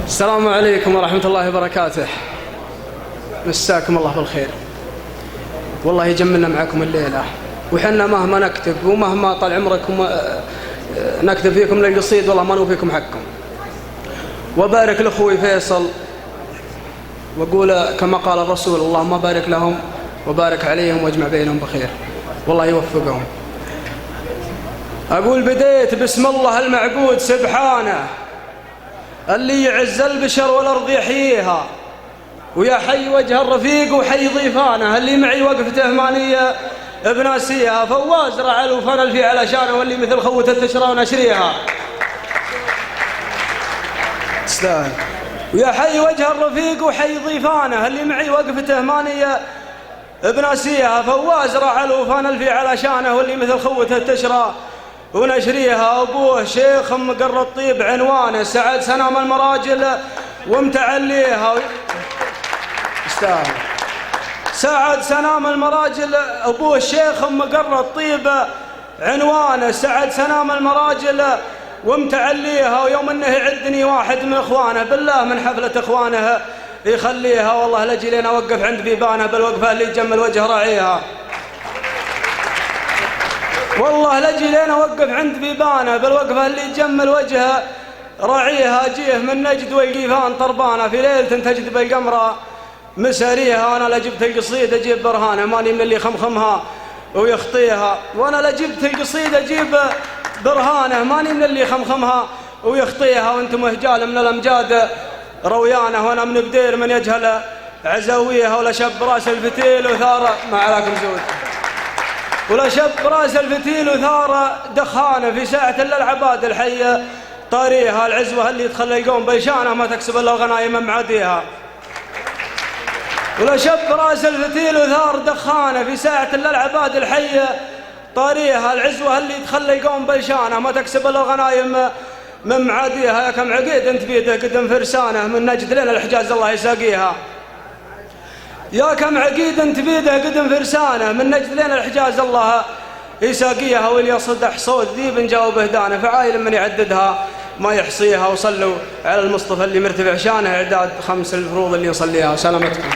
السلام عليكم ورحمة الله وبركاته. مساكم الله بالخير. والله يجملنا معكم الليلة، وحنا مهما نكتب ومهما طال عمركم نكتب فيكم للقصيد والله ما نوفيكم حقكم. وبارك لأخوي فيصل، وأقول كما قال الرسول: اللهم بارك لهم وبارك عليهم واجمع بينهم بخير، والله يوفقهم. أقول بديت بسم الله المعبود سبحانه، اللي يعز البشر والأرض يحييها، ويا حي وجه الرفيق وحي ضيفانه، اللي معي وقفته مانية بناسيها، فواز رعل وفنل في علشانه، واللي مثل خوة التشرى ونشريها تستاهل. ويا حي وجه الرفيق وحي ضيفانه، اللي معي وقفته مانية بناسيها، فواز رعل وفنل في علشانه، واللي مثل خوة التشرى ونشريها. أبوه شيخ مقر الطيب عنوانه، سعد سنام المراجل ومتعليها استاهل. سعد سنام المراجل، أبوه شيخ مقر الطيب عنوانه، سعد سنام المراجل ومتعليها. ويوم انه يعدني واحد من اخوانه، بالله من حفلة اخوانه يخليها، والله لجي لين اوقف عند بيبانه بالوقفة اللي يجمل وجه راعيها، والله لجي لين اوقف عند بيبانه بالوقفة اللي يجمل وجه راعيها. جيه من نجد والقيفان طربانه، في ليلة تجد بالقمرة مساريها، وانا لجبت القصيد اجيب برهانه، ماني من اللي خمخمها ويخطيها، وانا لجبت القصيد اجيب برهانه، ماني من اللي خمخمها ويخطيها. وانتم هجال من الامجاد رويانه، وانا من بدير من يجهل عزويها، ولا شب راس الفتيل وثار ما علاكم زود، ولا شب راس الفتيل وثار دخانه، في ساعة للعباد الحية طاريها، العزوة اللي يدخل القوم بيشانه ما تكسب الا غنايم معاديها. ولا شب راس الفتيل وثار دخانه، في ساعة للعباد الحية طاريها، العزوة اللي يدخل يقوم بلشانه ما تكسب الا غنايم من معاديها. يا كم عقيد انت بيده قدم فرسانه، من نجد لين الحجاز الله يساقيها. يا كم عقيد انت بيده قدم فرسانه، من نجد لين الحجاز الله يساقيها. واللي يصدح صوت ذيب جاوب هدانه، فعايل من يعددها ما يحصيها. وصلوا على المصطفى اللي مرتفع شانه، اعداد 5 الفروض اللي يصليها. سلامتكم.